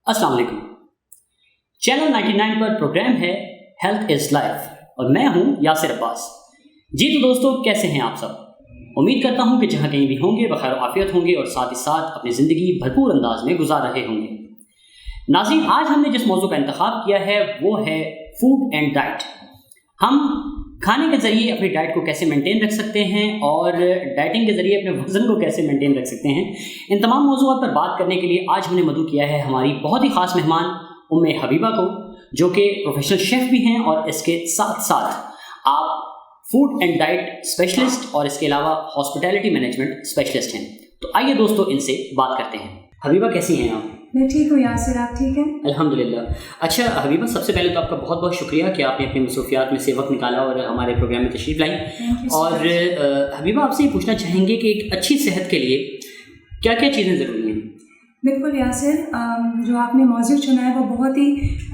अस्सलाम वालेकुम। चैनल 99 पर प्रोग्राम है हेल्थ इज़ लाइफ और मैं हूं यासिर अब्बास। जी तो दोस्तों, कैसे हैं आप सब? उम्मीद करता हूं कि जहां कहीं भी होंगे बखैर आफियत होंगे और साथ ही साथ अपनी ज़िंदगी भरपूर अंदाज में गुजार रहे होंगे। नाज़रीन, आज हमने जिस मौजू का इंतखाब किया है वो है फूड एंड डाइट। हम खाने के ज़रिए अपनी डाइट को कैसे मेंटेन रख सकते हैं और डाइटिंग के ज़रिए अपने वज़न को कैसे मेंटेन रख सकते हैं। इन तमाम मौज़ूआत पर बात करने के लिए आज हमने मदऊ किया है हमारी बहुत ही ख़ास मेहमान उम्मे हबीबा को, जो कि प्रोफेशनल शेफ़ भी हैं और इसके साथ साथ आप फूड एंड डाइट स्पेशलिस्ट और इसके अलावा हॉस्पिटैलिटी मैनेजमेंट स्पेशलिस्ट हैं। तो आइए दोस्तों, इनसे बात करते हैं। हबीबा, कैसी हैं आप? मैं ठीक हूँ यासिर, आप ठीक हैं? अल्हम्दुलिल्लाह। अच्छा हबीबा, सबसे पहले तो आपका बहुत बहुत शुक्रिया कि आपने अपनी मसरूफियात में से वक्त निकाला और हमारे प्रोग्राम में तशरीफ़ लाई। और हबीबा, आपसे ये पूछना चाहेंगे कि एक अच्छी सेहत के लिए क्या क्या चीज़ें ज़रूरी हैं? बिल्कुल यासिर, जो आपने मौजू चुना है वो बहुत ही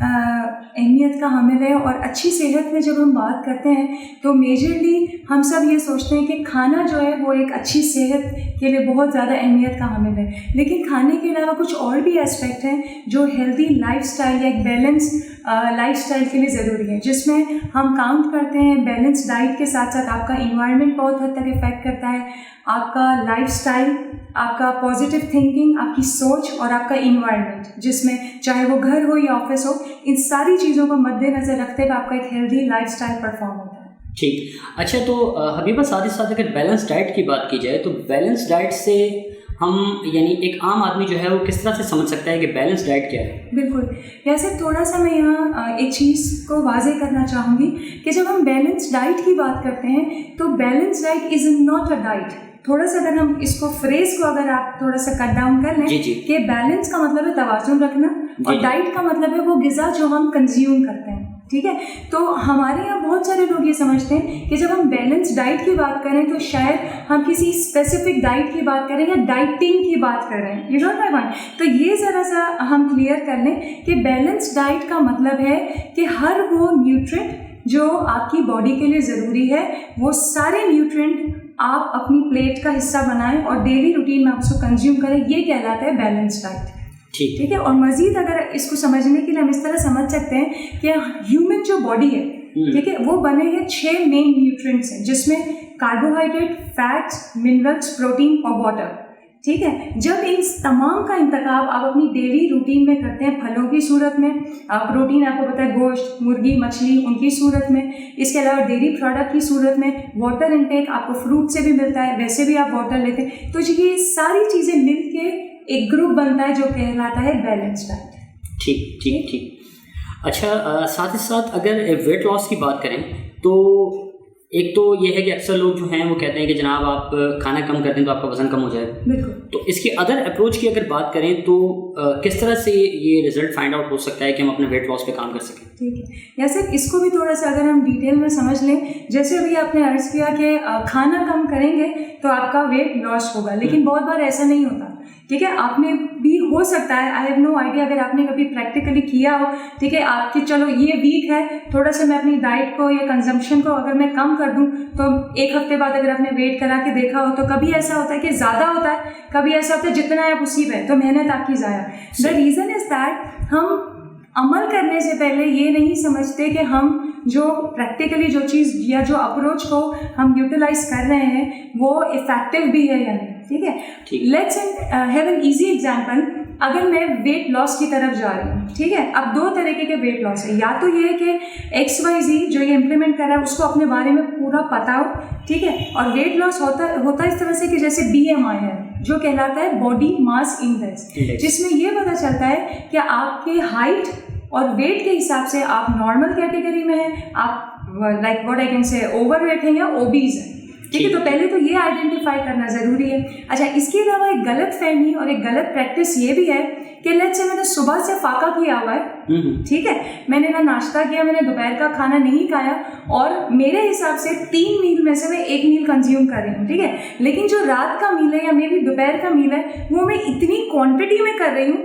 अहमियत का हामिल है। और अच्छी सेहत में जब हम बात करते हैं तो मेजरली हम सब ये सोचते हैं कि खाना जो है वो एक अच्छी सेहत के लिए बहुत ज़्यादा अहमियत का हामिल है, लेकिन खाने के अलावा कुछ और भी एस्पेक्ट हैं जो हेल्दी लाइफस्टाइल या एक बैलेंस लाइफस्टाइल के लिए ज़रूरी है, जिसमें हम काउंट करते हैं बैलेंस डाइट के साथ साथ आपका इन्वायरमेंट बहुत हद तक इफ़ेक्ट करता है, आपका लाइफस्टाइल, आपका पॉजिटिव थिंकिंग, आपकी सोच और आपका इन्वायरमेंट, जिसमें चाहे वो घर हो या ऑफिस हो, इन सारी चीज़ों को मद्देनज़र रखते हुए आपका एक हेल्दी लाइफस्टाइल परफॉर्म होता है। ठीक। अच्छा, तो हबीबा, साथ ही साथ अगर बैलेंस डाइट की बात की जाए तो बैलेंस डाइट से हम यानी एक आम आदमी जो है वो किस तरह से समझ सकता है कि बैलेंस डाइट क्या है? बिल्कुल, जैसे थोड़ा सा मैं यहाँ एक चीज़ को वाज़ेह करना चाहूँगी कि जब हम बैलेंस डाइट की बात करते हैं तो balance diet is not a diet. थोड़ा सा अगर हम इसको फ्रेज को अगर आप थोड़ा सा कट डाउन कर लें कि बैलेंस का मतलब है तवाज़ुन रखना और डाइट का मतलब है वो ग़िज़ा जो हम कंज्यूम करते हैं। ठीक है, तो हमारे यहाँ बहुत सारे लोग ये समझते हैं कि जब हम बैलेंस डाइट की बात करें तो शायद हम किसी स्पेसिफिक डाइट की बात करें या डाइटिंग की बात कर रहे हैं। You don't my point? तो ये ज़रा सा हम क्लियर कर लें कि बैलेंस डाइट का मतलब है कि हर वो न्यूट्रिएंट जो आपकी बॉडी के लिए ज़रूरी है वो सारे न्यूट्रिएंट आप अपनी प्लेट का हिस्सा बनाएं और डेली रूटीन में आप उसको कंज्यूम करें। ये कहलाता है बैलेंस डाइट। ठीक है। और मज़ीद अगर इसको समझने के लिए हम इस तरह समझ सकते हैं कि ह्यूमन जो बॉडी है, ठीक है, वो बने हैं 6 मेन न्यूट्रिएंट्स हैं, जिसमें कार्बोहाइड्रेट, फैट्स, मिनरल्स, प्रोटीन और वाटर। ठीक है, जब इन तमाम का इंतखाब आप अपनी डेली रूटीन में करते हैं, फलों की सूरत में, प्रोटीन आपको पता है गोश्त, मुर्गी, मछली, उनकी सूरत में, इसके अलावा डेयरी प्रोडक्ट की सूरत में, वाटर इनटेक आपको फ्रूट से भी मिलता है, वैसे भी आप वाटर लेते हैं, तो ये सारी चीज़ें मिल के एक ग्रुप बनता है जो कहलाता है बैलेंस डाइट। ठीक। अच्छा, साथ ही साथ अगर वेट लॉस की बात करें तो एक तो ये है कि अक्सर लोग जो हैं वो कहते हैं कि जनाब आप खाना कम कर दें तो आपका वज़न कम हो जाएगा। बिल्कुल। तो इसकी अदर अप्रोच की अगर बात करें तो किस तरह से ये रिज़ल्ट फाइंड आउट हो सकता है कि हम अपने वेट लॉस पे काम कर सकें? ठीक है, जैसे इसको भी थोड़ा सा अगर हम डिटेल में समझ लें, जैसे अभी आपने अर्ज़ किया कि खाना कम करेंगे तो आपका वेट लॉस होगा, लेकिन बहुत बार ऐसा नहीं होता। ठीक है, आपने भी हो सकता है, आई हैव नो आइडिया, अगर आपने कभी प्रैक्टिकली किया हो, ठीक है, आपकी चलो ये वीक है, थोड़ा सा मैं अपनी डाइट को या कंजम्पशन को अगर मैं कम कर दूं तो एक हफ्ते बाद अगर आपने वेट करा के देखा हो तो कभी ऐसा होता है कि ज़्यादा होता है, कभी ऐसा होता है जितना है आप उसी पे, तो मेहनत आपकी ज़ाया। द रीज़न इज़ दैट हम अमल करने से पहले ये नहीं समझते कि हम जो प्रैक्टिकली जो चीज़ या जो अप्रोच को हम यूटिलाइज कर रहे हैं वो इफ़ेक्टिव भी है या नहीं। ठीक है, let's have an easy example. अगर मैं वेट लॉस की तरफ जा रही हूँ, ठीक है, अब 2 तरीके के वेट लॉस है, या तो ये है कि XYZ जो ये इम्प्लीमेंट कर रहा है उसको अपने बारे में पूरा पता हो, ठीक है, और वेट लॉस होता इस तरह से कि जैसे BMI है जो कहलाता है बॉडी मास इंडेक्स, जिसमें ये पता चलता है कि आपके हाइट और वेट के हिसाब से आप नॉर्मल कैटेगरी में हैं, आप like what I can say overweight है या ओबीज है। ठीक है, तो पहले तो ये आइडेंटिफाई करना ज़रूरी है। अच्छा, इसके अलावा एक गलत फहमी और एक गलत प्रैक्टिस ये भी है कि लेट्स से मैंने सुबह से फाका किया हुआ है, ठीक है, मैंने ना नाश्ता किया, मैंने दोपहर का खाना नहीं खाया और मेरे हिसाब से 3 मील में से मैं 1 मील कंज्यूम कर रही हूँ, ठीक है, लेकिन जो रात का मील है या मे बी दोपहर का मील है वो मैं इतनी क्वांटिटी में कर रही हूँ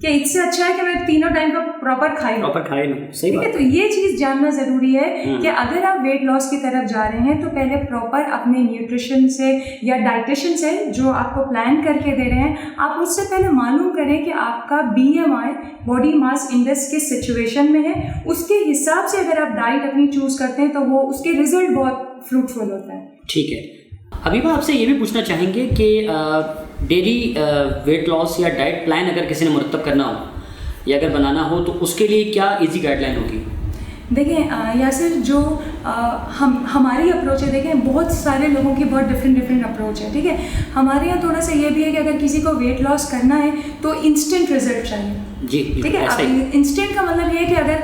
कि इससे अच्छा है कि मैं तीनों टाइम का प्रॉपर खाई लूं। सही ठीक है, तो ये चीज़ जानना ज़रूरी है कि अगर आप वेट लॉस की तरफ जा रहे हैं तो पहले प्रॉपर अपने न्यूट्रिशन से या डाइटिशियन से जो आपको प्लान करके दे रहे हैं, आप उससे पहले मालूम करें कि आपका BMI बॉडी मास इंडेक्स किस सिचुएशन में है। उसके हिसाब से अगर आप डाइट अपनी चूज़ करते हैं तो वो उसके रिजल्ट बहुत फ्रूटफुल होता है। ठीक है, हबीबा आपसे ये भी पूछना चाहेंगे कि डेली वेट लॉस या डाइट प्लान अगर किसी ने मुरतब करना हो या अगर बनाना हो तो उसके लिए क्या इजी गाइडलाइन होगी? देखें यासिर, जो हमारी अप्रोच है, देखें बहुत सारे लोगों की बहुत डिफरेंट अप्रोच है। ठीक है, हमारे यहाँ थोड़ा सा ये भी है कि अगर किसी को वेट लॉस करना है तो इंस्टेंट रिजल्ट चाहिए जी। ठीक है, अब इंस्टेंट का मतलब ये है कि अगर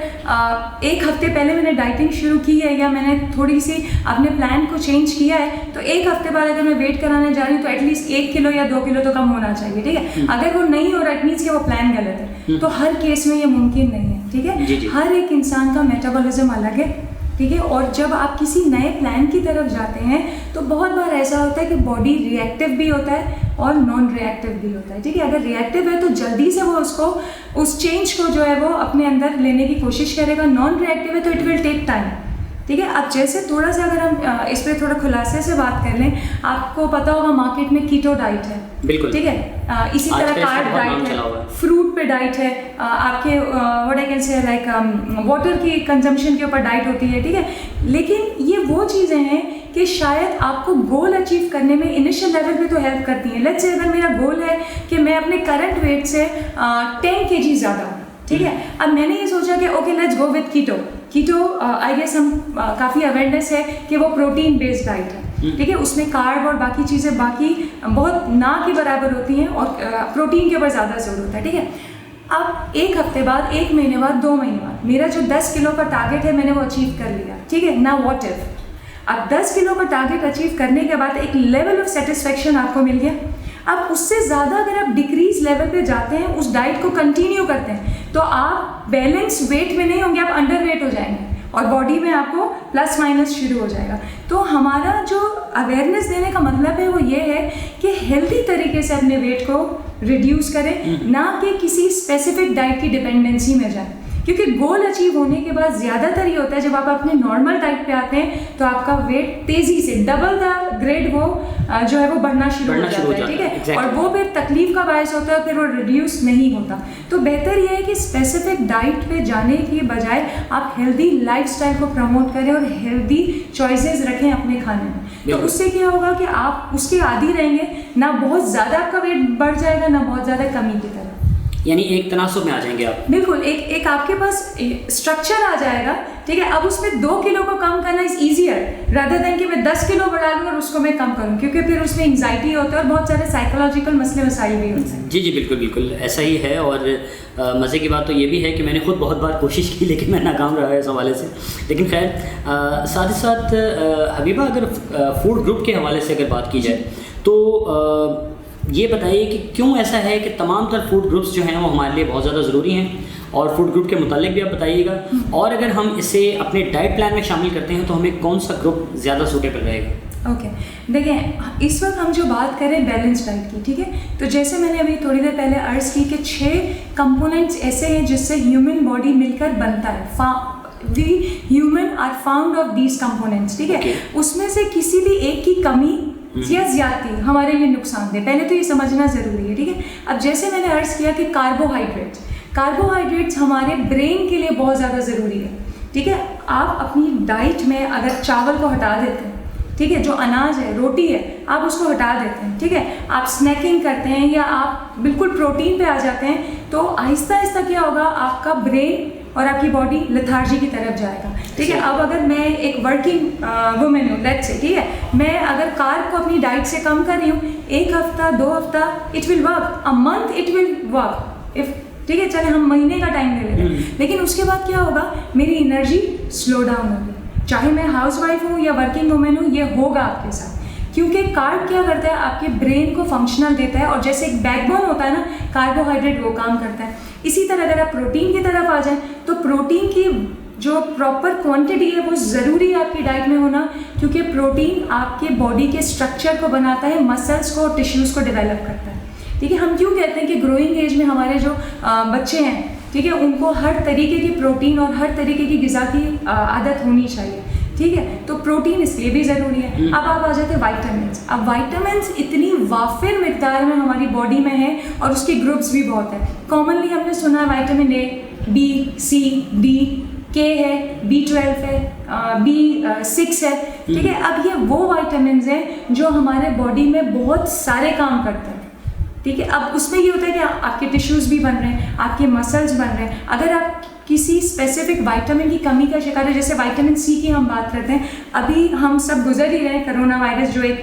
एक हफ्ते पहले मैंने डाइटिंग शुरू की है या मैंने थोड़ी सी अपने प्लान को चेंज किया है तो एक हफ्ते बाद अगर मैं वेट कराने जा रही हूँ तो एटलीस्ट 1 किलो या 2 किलो तो कम होना चाहिए। ठीक है, अगर वो नहीं हो रहा इट मीन्स कि वो प्लान गलत है। तो हर केस में ये मुमकिन नहीं है। ठीक है, हर एक इंसान का मेटाबॉलिज्म अलग है। ठीक है, और जब आप किसी नए प्लान की तरफ जाते हैं तो बहुत बार ऐसा होता है कि बॉडी रिएक्टिव भी होता है और नॉन रिएक्टिव भी होता है। ठीक है, अगर रिएक्टिव है तो जल्दी से वो उसको उस चेंज को जो है वो अपने अंदर लेने की कोशिश करेगा, नॉन रिएक्टिव है तो इट विल टेक टाइम। ठीक है, अब जैसे थोड़ा सा अगर हम इस पर थोड़ा खुलासे से बात कर लें, आपको पता होगा मार्केट में कीटो डाइट है। बिल्कुल, ठीक है, इसी तरह कार्ब डाइट है, फ्रूट पे डाइट है, आपके what I can say like water की कंजम्पशन के ऊपर डाइट होती है। ठीक है, लेकिन ये वो चीज़ें हैं कि शायद आपको गोल अचीव करने में इनिशियल लेवल पे तो हेल्प करती हैं। लेट्स से अगर मेरा गोल है कि मैं अपने करंट वेट से 10 kg ज़्यादा हूँ। ठीक है, अब मैंने ये सोचा कि okay let's go with keto I guess हम काफ़ी अवेयरनेस है कि वो प्रोटीन बेस्ड डाइट है। ठीक है, उसमें कार्ब और बाकी चीज़ें बाकी बहुत ना के बराबर होती हैं और प्रोटीन के ऊपर ज़्यादा जोर होता है। ठीक है, अब एक हफ्ते बाद, 1 महीने बाद, 2 महीने बाद मेरा जो 10 किलो का टारगेट है मैंने वो अचीव कर लिया। ठीक है, ना व्हाट इफ, अब 10 किलो का टारगेट अचीव करने के बाद एक लेवल ऑफ सेटिस्फेक्शन आपको मिल गया। अब उससे ज़्यादा अगर आप डिक्रीज लेवल पे जाते हैं, उस डाइट को कंटिन्यू करते हैं तो आप बैलेंस वेट में नहीं होंगे, आप अंडर वेट हो जाएंगे और बॉडी में आपको प्लस माइनस शुरू हो जाएगा। तो हमारा जो अवेयरनेस देने का मतलब है वो ये है कि हेल्दी तरीके से अपने वेट को रिड्यूस करें, ना कि किसी स्पेसिफिक डाइट की डिपेंडेंसी में जाएं। क्योंकि गोल अचीव होने के बाद ज़्यादातर ये होता है जब आप अपने नॉर्मल डाइट पे आते हैं तो आपका वेट तेज़ी से डबल द ग्रेड वो जो है वो बढ़ना शुरू हो जाता है। ठीक है, exactly. और वो फिर तकलीफ का बायस होता है, फिर वो रिड्यूस नहीं होता। तो बेहतर ये है कि स्पेसिफिक डाइट पे जाने के बजाय आप हेल्दी लाइफस्टाइल को प्रमोट करें और हेल्दी चॉइसेस रखें अपने खाने में। तो उससे क्या होगा कि आप उसके आदी रहेंगे, ना बहुत ज़्यादा आपका वेट बढ़ जाएगा ना बहुत ज़्यादा कमी की तरफ, यानी एक तनासुब में आ जाएंगे आप। बिल्कुल, एक आपके पास स्ट्रक्चर आ जाएगा। ठीक है, अब उसमें 2 किलो को कम करना इज ईजियर रादर देन कि मैं 10 किलो बढ़ा लूँ और उसको मैं कम करूँ, क्योंकि फिर उसमें एंग्जाइटी होता है और बहुत सारे साइकोलॉजिकल मसले मसाइल भी होते हैं। जी बिल्कुल ऐसा ही है। और मज़े की बात तो ये भी है कि मैंने खुद बहुत बार कोशिश की लेकिन मैं नाकाम रहा इस हवाले से। लेकिन खैर साथ ही साथ हबीबा, अगर फूड ग्रुप के हवाले से अगर बात की जाए तो ये बताइए कि क्यों ऐसा है कि तमाम तर फूड ग्रुप्स जो हैं वो हमारे लिए बहुत ज़्यादा ज़रूरी हैं, और फूड ग्रुप के मुतालिक भी आप बताइएगा, और अगर हम इसे अपने डाइट प्लान में शामिल करते हैं तो हमें कौन सा ग्रुप ज़्यादा सूटेबल रहेगा? ओके, देखें इस वक्त हम जो बात करें बैलेंस डाइट की, ठीक है, तो जैसे मैंने अभी थोड़ी देर पहले अर्ज़ की कि 6 कंपोनेंट्स ऐसे हैं जिससे ह्यूमन बॉडी मिलकर बनता है। We human are found of these components. ठीक है, उसमें से किसी भी एक की कमी या ज्यादती हमारे लिए नुकसानदेह, पहले तो ये समझना ज़रूरी है। ठीक है, अब जैसे मैंने अर्ज़ किया कि कार्बोहाइड्रेट्स हमारे ब्रेन के लिए बहुत ज़्यादा ज़रूरी है। ठीक है, आप अपनी डाइट में अगर चावल को हटा देते हैं, ठीक है, जो अनाज है, रोटी है, आप उसको हटा देते हैं, ठीक है, आप स्नैकिंग करते हैं या आप बिल्कुल प्रोटीन पे आ जाते हैं, तो आहिस्ता आहिस्ता क्या होगा, आपका ब्रेन और आपकी बॉडी लेथार्जी की तरफ जाएगा। ठीक है, अब अगर मैं एक वर्किंग वुमेन हूँ, लेट्स से, ठीक है, मैं अगर कार्ब को अपनी डाइट से कम कर रही हूँ, 1 हफ्ता 2 हफ्ता it will work, a month it will work if, ठीक है, चले हम महीने का टाइम ले लेते हैं, लेकिन उसके बाद क्या होगा, मेरी एनर्जी स्लो डाउन होगी, चाहे मैं हाउसवाइफ हूँ या वर्किंग वुमेन हूँ, ये होगा आपके साथ, क्योंकि कार्ब क्या करता है, आपके ब्रेन को फंक्शनल देता है, और जैसे एक बैकबोन होता है ना, कार्बोहाइड्रेट वो काम करता है। इसी तरह अगर आप प्रोटीन की तरफ आ जाएं तो प्रोटीन की जो प्रॉपर क्वांटिटी है वो ज़रूरी है आपकी डाइट में होना, क्योंकि प्रोटीन आपके बॉडी के स्ट्रक्चर को बनाता है, मसल्स को, टिश्यूज़ को डेवलप करता है। ठीक है, हम क्यों कहते हैं कि ग्रोइंग एज में हमारे जो बच्चे हैं, ठीक है, उनको हर तरीके की प्रोटीन और हर तरीके की ग़िज़ा की आदत होनी चाहिए। ठीक है, तो प्रोटीन इसलिए भी ज़रूरी है। अब आप आ जाते हैं वाइटामिन्स। अब वाइटामिन्स इतनी वाफिर मिकदार में हमारी बॉडी में है और उसके ग्रुप्स भी बहुत है। कॉमनली हमने सुना है vitamin A, B, C, D, K है, B12 है, B6 है। ठीक है, अब ये वो वाइटामिन्स हैं जो हमारे बॉडी में बहुत सारे काम करते हैं। ठीक है, अब उसमें ये होता है कि आपके टिश्यूज़ भी बन रहे हैं, आपके मसल्स बन रहे हैं। अगर आप किसी स्पेसिफिक विटामिन की कमी का शिकार है, जैसे विटामिन सी की हम बात करते हैं, अभी हम सब गुजर ही रहे हैं कोरोना वायरस जो एक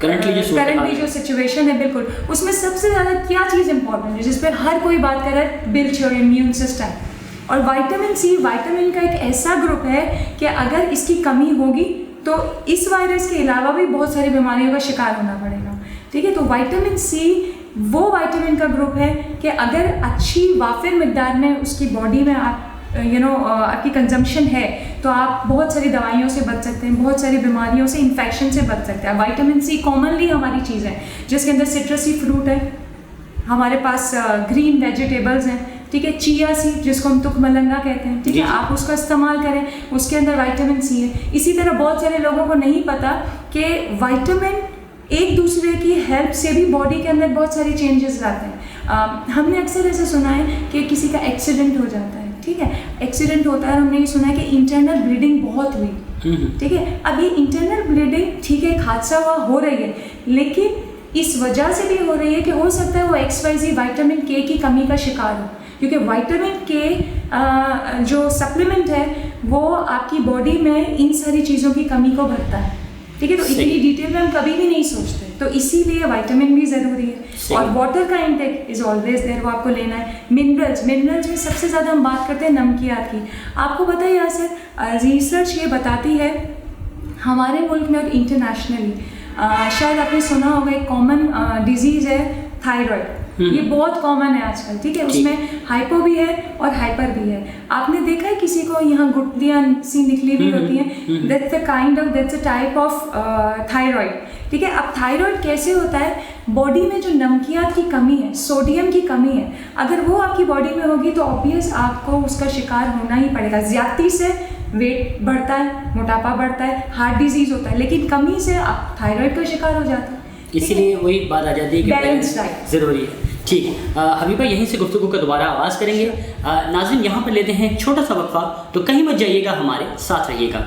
करंटली जो सिचुएशन है, बिल्कुल उसमें सबसे ज़्यादा क्या चीज़ इंपॉर्टेंट है जिस पर हर कोई बात कर रहा है, बिल्ड योर इम्यून सिस्टम। और विटामिन सी विटामिन का एक ऐसा ग्रुप है कि अगर इसकी कमी होगी तो इस वायरस के अलावा भी बहुत सारी बीमारियों का शिकार होना पड़ेगा। ठीक है, तो विटामिन सी वो विटामिन का ग्रुप है कि अगर अच्छी वाफिर मिकदार में उसकी बॉडी में आप आपकी कंजम्पशन है तो आप बहुत सारी दवाइयों से बच सकते हैं, बहुत सारी बीमारियों से, इन्फेक्शन से बच सकते हैं। विटामिन सी कॉमनली हमारी चीज़ है जिसके अंदर सिट्रसी फ्रूट है, हमारे पास ग्रीन वेजिटेबल्स हैं। ठीक है, चिया सीड जिसको हम तुकमलंगा कहते हैं, ठीक है, आप उसका इस्तेमाल करें, उसके अंदर विटामिन सी है। इसी तरह बहुत सारे लोगों को नहीं पता कि विटामिन एक दूसरे की हेल्प से भी बॉडी के अंदर बहुत सारी चेंजेस लाते हैं। हमने अक्सर ऐसा सुना है कि किसी का एक्सीडेंट हो जाता है, ठीक है, एक्सीडेंट होता है और हमने ये सुना है कि इंटरनल ब्लीडिंग बहुत हुई। ठीक है, अब ये इंटरनल ब्लीडिंग, ठीक है, एक हादसा हुआ, हो रही है, लेकिन इस वजह से भी हो रही है कि हो सकता है वो XYZ विटामिन के की कमी का शिकार हो, क्योंकि विटामिन के जो सप्लीमेंट है वो आपकी बॉडी में इन सारी चीज़ों की कमी को भरता है। ठीक है, तो इतनी डिटेल में हम कभी भी नहीं सोचते, तो इसीलिए विटामिन भी ज़रूरी है। और वाटर का इंटेक इज़ ऑलवेज देयर, वो आपको लेना है। मिनरल्स में सबसे ज़्यादा हम बात करते हैं नमकियात की। आपको पता है यहाँ से रिसर्च ये बताती है हमारे मुल्क में और इंटरनेशनली, शायद आपने सुना होगा, एक कॉमन डिजीज़ है थायराइड। ये बहुत कॉमन है आजकल। ठीक है, उसमें हाइपो भी है और हाइपर भी है। आपने देखा है किसी को यहाँ गुठलियाँ सी निकली हुई होती हैं, that's a type of thyroid. ठीक है, अब थायराइड कैसे होता है, बॉडी में जो नमकियात की कमी है, सोडियम की कमी है, अगर वो आपकी बॉडी में होगी तो ऑब्वियस आपको उसका शिकार होना ही पड़ेगा। ज़्यादती से वेट बढ़ता है, मोटापा बढ़ता है, हार्ट डिजीज़ होता है, लेकिन कमी से आप थायराइड का शिकार हो जाता है। इसीलिए वही बात आ जाती है कि बैलेंस डाइट ज़रूरी है। ठीक है, हबीबा यहीं से गुफ्तगू का दोबारा आगाज़ करेंगे। नाज़रीन, यहाँ पर लेते हैं छोटा सा वक्फा, तो कहीं मत जाइएगा, हमारे साथ रहिएगा।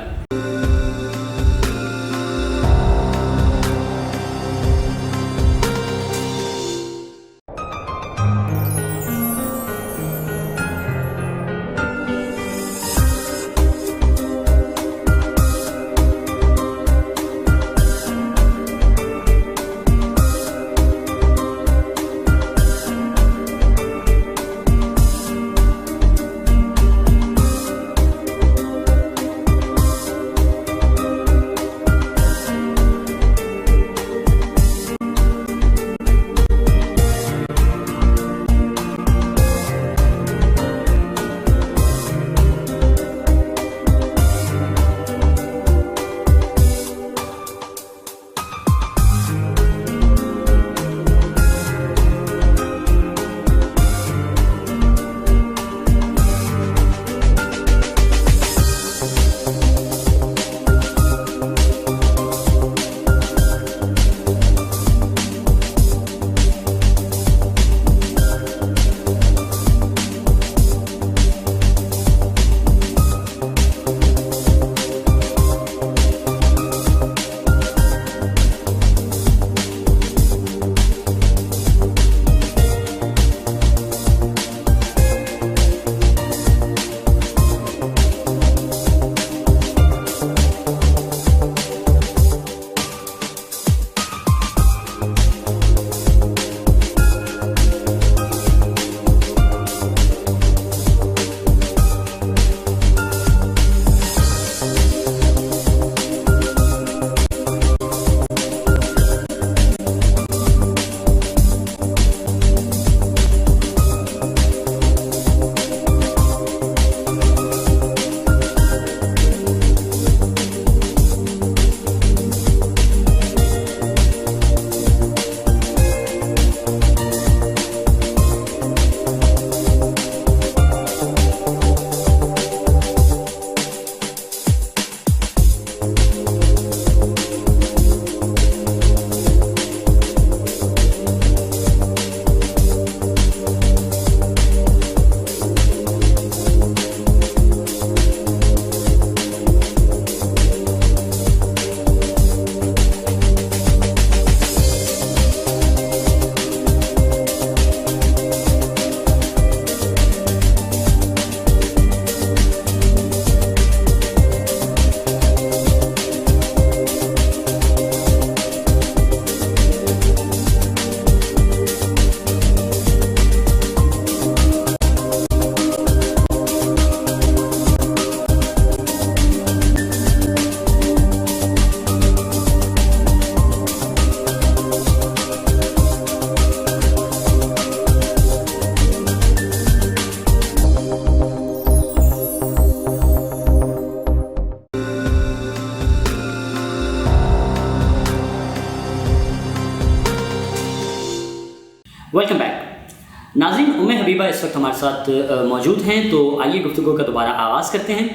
वेलकम बैक नाज़रीन। उम्मे हबीबा इस वक्त हमारे साथ मौजूद हैं, तो आइए गुफ्तगू का दोबारा आगाज़ करते हैं।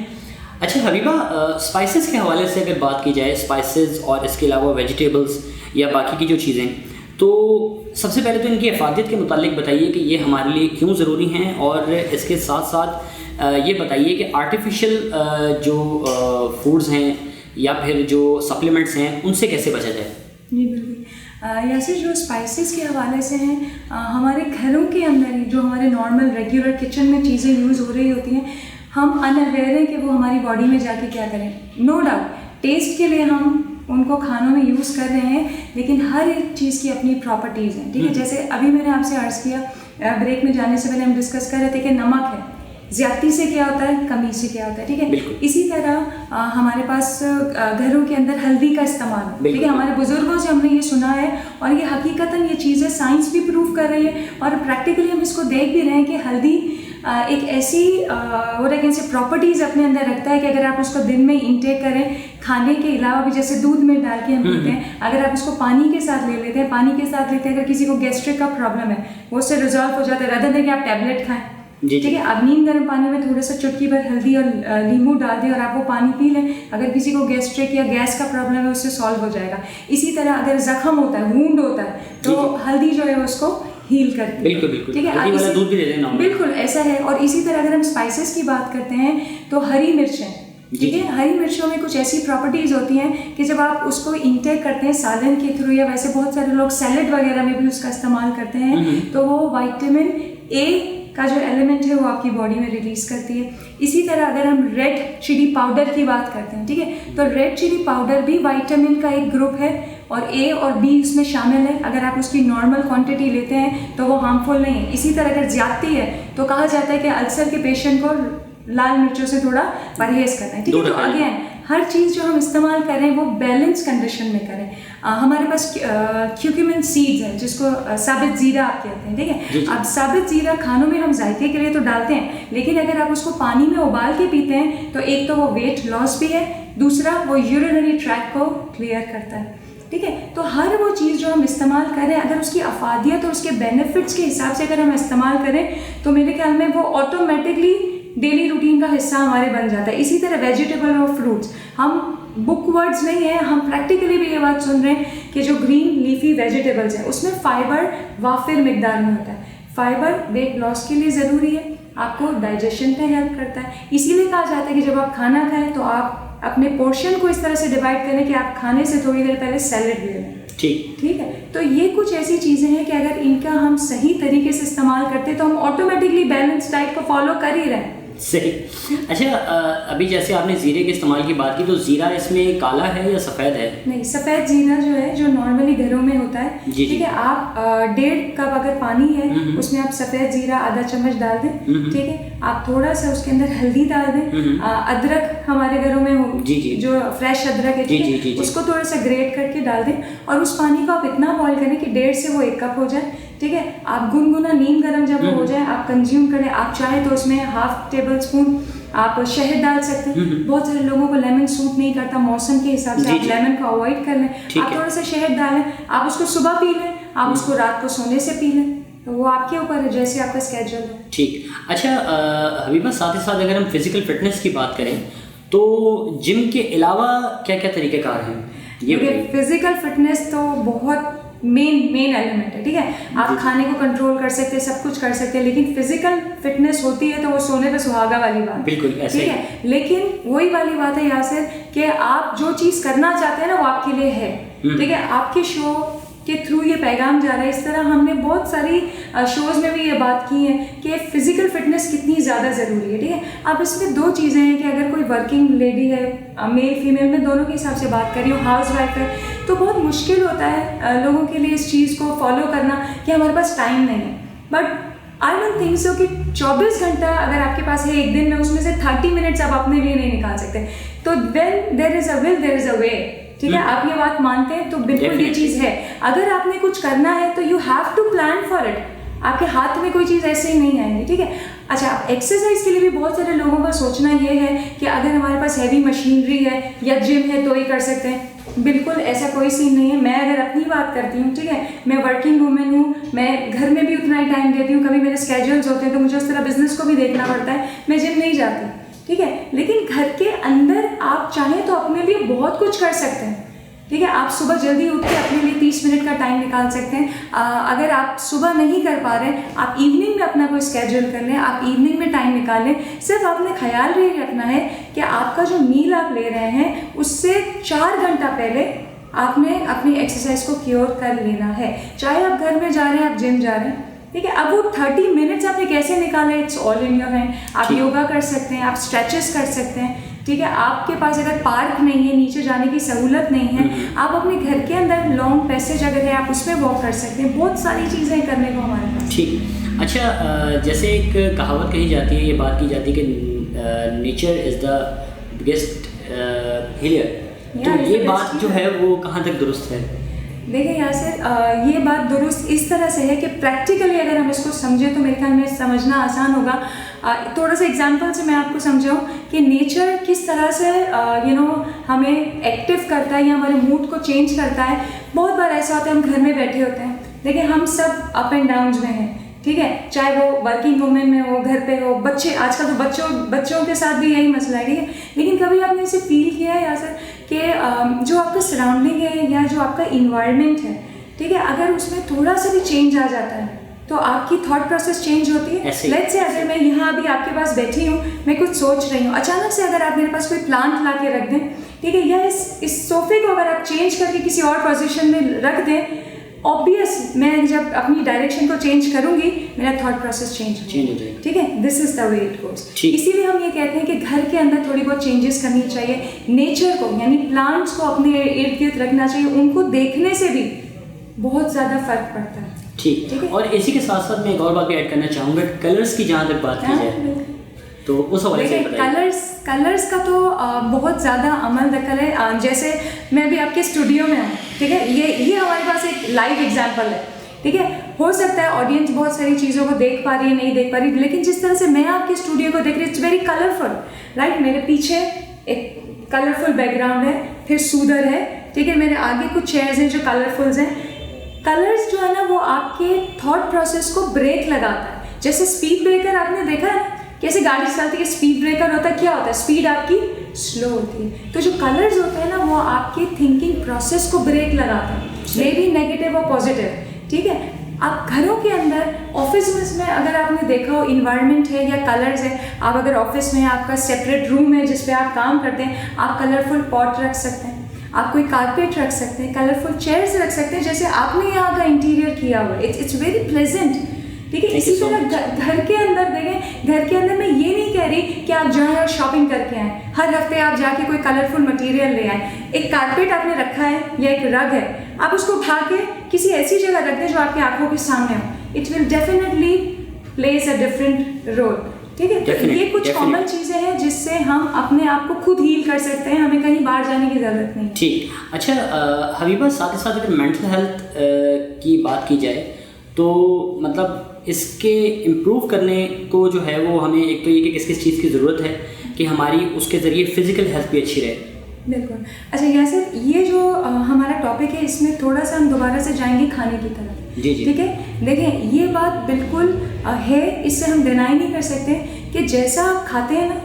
अच्छा हबीबा, स्पाइसेस के हवाले से अगर बात की जाए, स्पाइसेस और इसके अलावा वेजिटेबल्स या बाकी की जो चीज़ें, तो सबसे पहले तो इनकी अफादियत के मुतालिक बताइए कि ये हमारे लिए क्यों ज़रूरी हैं, और इसके साथ साथ ये बताइए कि आर्टिफिशियल जो फूड्स हैं या फिर जो सप्लीमेंट्स हैं उनसे कैसे बचा जाए। जी बिल्कुल। यासिर, जो स्पाइसेस के हवाले से हैं, हमारे घरों के अंदर ही जो हमारे नॉर्मल रेगुलर किचन में चीज़ें यूज़ हो रही होती हैं, हम अनअवेयर हैं कि वो हमारी बॉडी में जाके क्या करें। नो डाउट टेस्ट के लिए हम उनको खानों में यूज़ कर रहे हैं, लेकिन हर एक चीज़ की अपनी प्रॉपर्टीज़ हैं, ठीक है। जैसे अभी मैंने आपसे अर्ज़ किया, ब्रेक में जाने से पहले हम डिस्कस कर रहे थे कि नमक है, ज़्यादती से क्या होता है, कमी से क्या होता है, ठीक है। इसी तरह हमारे पास घरों के अंदर हल्दी का इस्तेमाल, ठीक है। हमारे बुजुर्गों से हमने ये सुना है, और ये हकीकतन ये चीज़ें साइंस भी प्रूव कर रही है, और प्रैक्टिकली हम इसको देख भी रहे हैं कि हल्दी एक ऐसी प्रॉपर्टीज़ अपने अंदर रखता है कि अगर आप उसको दिन में इंटेक करें, खाने के अलावा भी, जैसे दूध में डाल के हम पीते हैं, अगर आप उसको पानी के साथ ले लेते हैं, अगर किसी को गैस्ट्रिक का प्रॉब्लम है वो उससे रिजॉल्व हो जाता है, रादर देन कि आप टैबलेट खाएं, ठीक है। आप नीम गर्म पानी में थोड़ा सा चुटकी भर हल्दी और नींबू डाल दें और आप वो पानी पी लें, अगर किसी को गैस्ट्रिक या गैस का प्रॉब्लम है उससे सॉल्व हो जाएगा। इसी तरह अगर जख्म होता है, वूंड होता है, तो हल्दी जो है उसको हील करती है, बिल्कुल बिल्कुल, ठीक है। दूध भी दे देना, बिल्कुल ऐसा है। और इसी तरह अगर हम स्पाइसेस की बात करते हैं तो हरी मिर्चें, ठीक है, हरी मिर्चों में कुछ ऐसी प्रॉपर्टीज़ होती हैं कि जब आप उसको इंटेक करते हैं सालन के थ्रू, या वैसे बहुत सारे लोग सैलेड वगैरह में भी उसका इस्तेमाल करते हैं, तो वो विटामिन ए का जो एलिमेंट है वो आपकी बॉडी में रिलीज़ करती है। इसी तरह अगर हम रेड चिली पाउडर की बात करते हैं, ठीक है, तो रेड चिली पाउडर भी विटामिन का एक ग्रुप है, और ए और बी उसमें शामिल है। अगर आप उसकी नॉर्मल क्वांटिटी लेते हैं तो वो हार्मफुल नहीं है। इसी तरह अगर ज्यादती है तो कहा जाता है कि अल्सर के पेशेंट को लाल मिर्चों से थोड़ा परहेज करना है, ठीक है। तो अगेन हर चीज़ जो हम इस्तेमाल करें वो बैलेंस कंडीशन में करें। हमारे पास क्यूक्यूमिन सीड्स हैं, जिसको साबित ज़ीरा आप कहते हैं, ठीक है। अब साबित ज़ीरा खानों में हम जायके के लिए तो डालते हैं, लेकिन अगर आप उसको पानी में उबाल के पीते हैं तो एक तो वो वेट लॉस भी है, दूसरा वो यूरिनरी ट्रैक को क्लियर करता है, ठीक है। तो हर वो चीज़ जो हम इस्तेमाल करें, अगर उसकी अफादियत और उसके बेनिफिट्स के हिसाब से अगर हम इस्तेमाल करें, तो मेरे ख्याल में वो ऑटोमेटिकली डेली रूटीन का हिस्सा हमारे बन जाता है। इसी तरह वेजिटेबल और फ्रूट्स, हम बुक वर्ड्स नहीं है, हम प्रैक्टिकली भी ये बात सुन रहे हैं कि जो ग्रीन लीफी वेजिटेबल्स हैं उसमें फ़ाइबर वाफिर मिकदार में होता है। फ़ाइबर वेट लॉस के लिए ज़रूरी है, आपको डाइजेशन पे हेल्प करता है। इसीलिए कहा जाता है कि जब आप खाना खाएं तो आप अपने पोर्शन को इस तरह से डिवाइड करें कि आप खाने से थोड़ी देर पहले सैलेड ले लें, ठीक है। तो ये कुछ ऐसी चीज़ें हैं कि अगर इनका हम सही तरीके से इस्तेमाल करते तो हम ऑटोमेटिकली बैलेंस डाइट को फॉलो कर ही रहे हैं। सही। अच्छा, अभी जैसे आपने ज़ीरे के इस्तेमाल की बात की, तो ज़ीरा इसमें काला है या सफ़ेद है? नहीं, सफ़ेद ज़ीरा जो है, जो नॉर्मली घरों में होता है, ठीक है। आप 1.5 कप अगर पानी है उसमें आप सफ़ेद ज़ीरा आधा चम्मच डाल दें, ठीक है। आप थोड़ा सा उसके अंदर हल्दी डाल दें, अदरक हमारे घरों में हो, जो फ्रेश अदरक है, ठीक है, उसको थोड़ा सा ग्रेट करके डाल दें, और उस पानी को आप इतना बॉयल करें कि 1.5 से वो 1 कप हो जाए, ठीक है। आप गुनगुना नीम गर्म जब हो जाए आप कंज्यूम करें। आप चाहे तो उसमें 1/2 टेबल स्पून आप शहद डाल सकते हैं। बहुत सारे लोगों को लेमन सूट नहीं करता, मौसम के हिसाब से आप लेमन को अवॉइड कर लें, आप थोड़ा सा शहद डालें, आप उसको सुबह पी लें, आप उसको रात को सोने से पी लें, तो वो आपके ऊपर है, जैसे आपका स्केड्यूल है। ठीक। अच्छा हबीबा, साथ ही साथ अगर हम फिजिकल फिटनेस की बात करें तो जिम के अलावा क्या क्या तरीक़ेकार हैं? ये फिजिकल फिटनेस तो बहुत मेन एलिमेंट है, ठीक है। आप खाने को कंट्रोल कर सकते हैं, सब कुछ कर सकते हैं, लेकिन फिजिकल फिटनेस होती है तो वो सोने पे सुहागा वाली बात, बिल्कुल ऐसे, ठीक है। लेकिन वही वाली बात है यासिर कि आप जो चीज़ करना चाहते हैं ना वो आपके लिए है, ठीक है। आपके शो के थ्रू ये पैगाम जा रहा है। इस तरह हमने बहुत सारी शोज़ में भी ये बात की है कि फ़िज़िकल फिटनेस कितनी ज़्यादा ज़रूरी है, ठीक है। अब इसमें 2 चीज़ें हैं कि अगर कोई वर्किंग लेडी है, मेल फीमेल में दोनों के हिसाब से बात कर रही हूँ, हाउस वाइफ है, तो बहुत मुश्किल होता है लोगों के लिए इस चीज़ को फॉलो करना कि हमारे पास टाइम नहीं है। But I don't think so कि 24 घंटा अगर आपके पास है एक दिन में, उसमें से 30 मिनट्स आप अपने लिए नहीं निकाल सकते। तो when there is a will there is a way, ठीक है। आप ये बात मानते हैं तो बिल्कुल ये चीज़ है। अगर आपने कुछ करना है तो you have to plan for it. आपके हाथ में कोई चीज़ ऐसे ही नहीं आएगी, ठीक है। अच्छा, एक्सरसाइज के लिए भी बहुत सारे लोगों का सोचना ये है कि अगर हमारे पास हैवी मशीनरी है या जिम है तो ही कर सकते हैं। बिल्कुल ऐसा कोई सीन नहीं है। मैं अगर अपनी बात करती हूँ, ठीक है, मैं वर्किंग वूमेन हूँ, मैं घर में भी उतना ही टाइम देती हूँ। कभी मेरे स्केड्यूल्स होते हैं तो मुझे उस तरह बिजनेस को भी देखना पड़ता है, मैं जिम नहीं जाती, ठीक है। लेकिन घर के अंदर आप चाहें तो अपने लिए बहुत कुछ कर सकते हैं, ठीक है। आप सुबह जल्दी उठ के अपने लिए 30 मिनट का टाइम निकाल सकते हैं। अगर आप सुबह नहीं कर पा रहे हैं, आप इवनिंग में अपना कोई स्केड्यूल कर लें, आप इवनिंग में टाइम निकाल लें। सिर्फ आपने ख्याल ये रखना है कि आपका जो मील आप ले रहे हैं उससे 4 घंटा पहले आपने अपनी एक्सरसाइज को क्योर कर लेना है। चाहे आप घर में जा रहे हैं, आप जिम जा रहे हैं, ठीक है। अब वो 30 मिनट्स आपने कैसे निकाले, it's all in your hand. आप योगा कर सकते हैं, आप स्ट्रेचेस कर सकते हैं, ठीक है। आपके पास अगर पार्क नहीं है, नीचे जाने की सहूलत नहीं है, आप अपने घर के अंदर लॉन्ग पैसेज अगर है आप उसमें वॉक कर सकते हैं। बहुत सारी चीज़ें करने को हमारे पास। ठीक। अच्छा, जैसे एक कहावत कही जाती है, ये बात की जाती है कि nature is the biggest healer, तो ये बात जो है वो कहाँ तक दुरुस्त है? देखिए यासिर, ये बात दुरुस्त इस तरह से है कि प्रैक्टिकली अगर हम इसको समझें तो मेरे ख्याल में समझना आसान होगा। थोड़ा सा एग्जांपल से मैं आपको समझाऊं कि नेचर किस तरह से हमें एक्टिव करता है या हमारे मूड को चेंज करता है। बहुत बार ऐसा होता है हम घर में बैठे होते हैं, देखिए हम सब अप एंड डाउन्स में हैं, ठीक है। चाहे वो वर्किंग वुमेन में हो, घर पे हो, बच्चे, आजकल तो बच्चों के साथ भी यही मसला है, ठीक है। लेकिन कभी आपने इसे फील किया है यासिर कि जो आपका सराउंडिंग है या जो आपका इन्वायरमेंट है, ठीक है, अगर उसमें थोड़ा सा भी चेंज आ जाता है तो आपकी थॉट प्रोसेस चेंज होती है। लेट्स से अगर मैं यहाँ अभी आपके पास बैठी हूँ, मैं कुछ सोच रही हूँ, अचानक से अगर आप मेरे पास कोई प्लांट ला के रख दें, ठीक है, या इस सोफे को अगर आप चेंज करके किसी और पोजीशन में रख दें, ऑब्वियस मैं जब अपनी डायरेक्शन को चेंज करूंगी मेरा थॉट प्रोसेस चेंज हो जाएगा, ठीक है। This is the way it goes. इसीलिए हम ये कहते हैं कि घर के अंदर थोड़ी बहुत चेंजेस करनी चाहिए। नेचर को यानी प्लांट्स को अपने इर्द गिर्द रखना चाहिए, उनको देखने से भी बहुत ज़्यादा फर्क पड़ता है। ठीक है। और इसी के साथ साथ मैं एक और बात भी ऐड करना चाहूँगा, कलर्स की जहाँ तक बात की जाए तो उस हवाले से कलर्स का तो बहुत ज़्यादा अमल दखल है। जैसे मैं अभी आपके स्टूडियो में हूँ, ठीक है, ये हमारे पास एक लाइव एग्जांपल है, ठीक है। हो सकता है ऑडियंस बहुत सारी चीज़ों को देख पा रही है, नहीं देख पा रही, लेकिन जिस तरह से मैं आपके स्टूडियो को देख रही हूँ, इट्स वेरी कलरफुल, राइट। मेरे पीछे एक कलरफुल बैकग्राउंड है, फिर सूदर है, ठीक है, मेरे आगे कुछ चेयर्स हैं जो कलरफुल्स हैं। कलर्स जो है ना वो आपके थॉट प्रोसेस को ब्रेक लगाता है। जैसे स्पीड ब्रेकर आपने देखा है कैसे गाड़ी चलती है, स्पीड ब्रेकर होता है, क्या होता है, स्पीड आपकी स्लो होती है। तो जो कलर्स होते हैं ना वो आपके थिंकिंग प्रोसेस को ब्रेक लगाते हैं, मे बी नेगेटिव और पॉजिटिव, ठीक है। आप घरों के अंदर, ऑफिस में अगर आपने देखा हो इन्वायरमेंट है या कलर्स है, आप अगर ऑफिस में आपका सेपरेट रूम है जिस पे आप काम करते हैं, आप कलरफुल पॉट रख सकते हैं, आप कोई कारपेट रख सकते हैं, कलरफुल चेयर्स रख सकते हैं जैसे आपने यहाँ का इंटीरियर किया हुआ है। इट्स वेरी प्लेजेंट, ठीक है। इसी तरह घर के अंदर देखें, घर के अंदर मैं ये नहीं कह रही कि आप जाएं और शॉपिंग करके आएँ, हर हफ्ते आप जाके कोई कलरफुल मटेरियल ले आएँ। एक कारपेट आपने रखा है या एक रग है, आप उसको उठा के किसी ऐसी जगह रख दें जो आपकी आंखों के सामने हो। It will definitely plays a different role, ठीक है। तो ये कुछ कॉमन चीज़ें हैं जिससे हम अपने आप को खुद हील कर सकते हैं, हमें कहीं बाहर जाने की ज़रूरत नहीं। ठीक। अच्छा हबीबा, साथ ही साथ अगर मेंटल हेल्थ की बात की जाए तो मतलब इसके इम्प्रूव करने को जो है वो हमें एक तो ये कि किस किस चीज़ की ज़रूरत है कि हमारी उसके ज़रिए फिज़िकल हेल्थ भी अच्छी रहे। बिल्कुल। अच्छा यासिर, ये जो हमारा टॉपिक है इसमें थोड़ा सा हम दोबारा से जाएंगे खाने की तरफ, जी जी, ठीक है। देखें ये बात बिल्कुल है, इससे हम डिनाई नहीं कर सकते कि जैसा आप खाते हैं ना,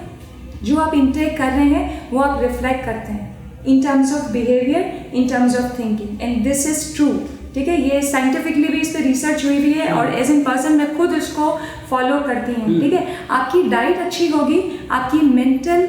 जो आप इंटेक कर रहे हैं वो आप रिफ्लेक्ट करते हैं in terms of behaviour, in terms of thinking, and this is true, ठीक है। ये साइंटिफिकली भी इस पर रिसर्च हुई भी है और एज एन पर्सन मैं खुद इसको फॉलो करती हूँ, ठीक है। आपकी डाइट अच्छी होगी, आपकी मेंटल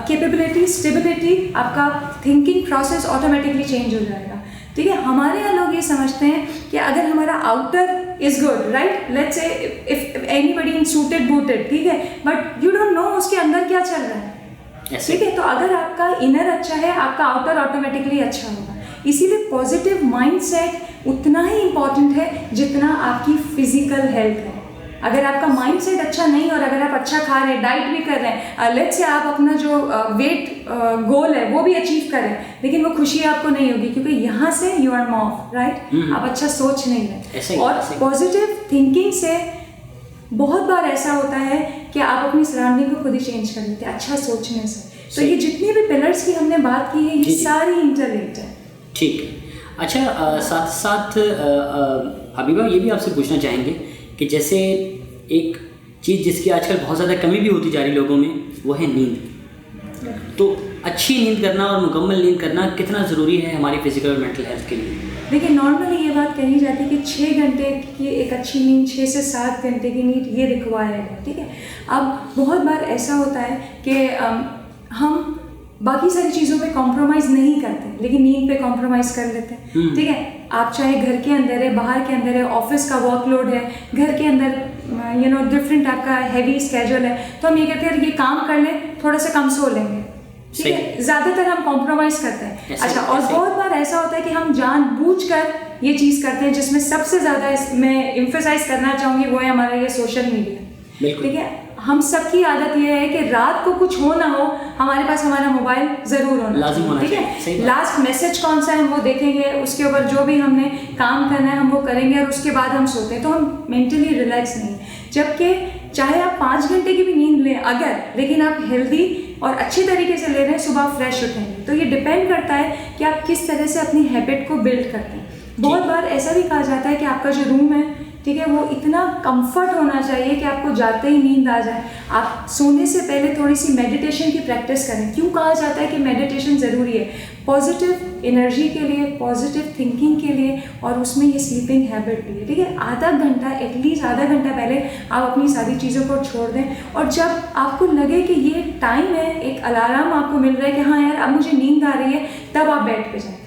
कैपेबिलिटी, स्टेबिलिटी, आपका थिंकिंग प्रोसेस ऑटोमेटिकली चेंज हो जाएगा, ठीक है। हमारे यहाँ लोग ये समझते हैं कि अगर हमारा outer is good, right, let's say if anybody in suited booted, ठीक है, बट यू डोंट नो उसके अंदर क्या चल रहा है, ठीक है। तो अगर आपका इनर अच्छा है, आपका आउटर ऑटोमेटिकली अच्छा होगा। इसीलिए पॉजिटिव माइंडसेट उतना ही इम्पॉर्टेंट है जितना आपकी फिजिकल हेल्थ है। अगर आपका माइंडसेट अच्छा नहीं और अगर आप अच्छा खा रहे हैं, डाइट भी कर रहे हैं, लेट्स से आप अपना जो वेट गोल है वो भी अचीव कर रहे हैं, लेकिन वो खुशी आपको नहीं होगी क्योंकि यहाँ से यू आर ऑफ, राइट, आप अच्छा सोच नहीं रहे। और पॉजिटिव थिंकिंग से बहुत बार ऐसा होता है कि आप अपनी सराउंडिंग को खुद ही चेंज कर देते हैं अच्छा सोचने से। तो ये जितनी भी पिलर्स की हमने बात की है ये सारी इंटरलिंक्ड है, ठीक है। अच्छा, साथ साथ हबीबा ये भी आपसे पूछना चाहेंगे कि जैसे एक चीज़ जिसकी आजकल बहुत ज़्यादा कमी भी होती जा रही लोगों में, वो है नींद। तो अच्छी नींद करना और मुकम्मल नींद करना कितना ज़रूरी है हमारी फिजिकल और मेंटल हेल्थ के लिए? देखिए, नॉर्मली ये बात कही जाती है कि 6 घंटे की एक अच्छी नींद, 6 से 7 घंटे की नींद ये रिक्वायर्ड है, ठीक है। अब बहुत बार ऐसा होता है कि हम बाकी सारी चीज़ों पे कॉम्प्रोमाइज़ नहीं करते, लेकिन नींद पे कॉम्प्रोमाइज़ कर लेते हैं, ठीक है। आप चाहे घर के अंदर है, बाहर के अंदर है, ऑफिस का वर्कलोड है, घर के अंदर डिफरेंट आपका हैवी स्केड्यूल है, तो हम ये कहते हैं ये काम कर लें, थोड़ा सा कम सो लेंगे, ठीक है। ज़्यादातर हम कॉम्प्रोमाइज़ करते हैं। अच्छा, और बहुत बार ऐसा होता है कि हम जानबूझकर ये चीज़ करते हैं, जिसमें सबसे ज़्यादा मैं एम्फसाइज करना चाहूँगी वो है हमारा ये सोशल मीडिया, ठीक है। हम सबकी आदत ये है कि रात को कुछ हो ना हो, हमारे पास हमारा मोबाइल ज़रूर होना चाहिए, ठीक है। लास्ट मैसेज कौन सा है हम वो देखेंगे, उसके ऊपर जो भी हमने काम करना है हम वो करेंगे, और उसके बाद हम सोते हैं, तो हम मेंटली रिलैक्स नहीं। जबकि चाहे आप 5 घंटे की भी नींद लें अगर, लेकिन आप हेल्दी और अच्छी तरीके से ले रहे हैं, सुबह फ्रेश उठेंगे। तो ये डिपेंड करता है कि आप किस तरह से अपनी हैबिट को बिल्ड करते हैं। बहुत बार ऐसा भी कहा जाता है कि आपका जो रूम है, ठीक है, वो इतना कंफर्ट होना चाहिए कि आपको जाते ही नींद आ जाए। आप सोने से पहले थोड़ी सी मेडिटेशन की प्रैक्टिस करें। क्यों कहा जाता है कि मेडिटेशन ज़रूरी है? पॉजिटिव एनर्जी के लिए, पॉजिटिव थिंकिंग के लिए, और उसमें ये स्लीपिंग हैबिट भी है, ठीक है। आधा घंटा, एटलीस्ट आधा घंटा पहले आप अपनी सारी चीज़ों को छोड़ दें, और जब आपको लगे कि ये टाइम है, एक अलार्म आपको मिल रहा है कि हाँ यार अब मुझे नींद आ रही है, तब आप बेड पे जाएं,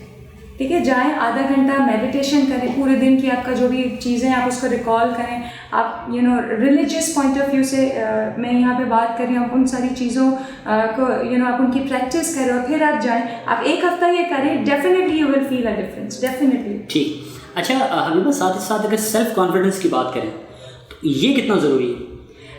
ठीक है। जाएं, आधा घंटा मेडिटेशन करें, पूरे दिन की आपका जो भी चीज़ें आप उसको रिकॉल करें। आप रिलीजियस पॉइंट ऑफ व्यू से मैं यहाँ पे बात कर रही हूँ, आप उन सारी चीज़ों को आप उनकी प्रैक्टिस करें, और फिर आप जाएं। आप 1 हफ्ता ये करें, definitely you will feel a difference, definitely. ठीक। अच्छा हबीबा, साथ ही साथ अगर सेल्फ कॉन्फिडेंस की बात करें तो ये कितना ज़रूरी है?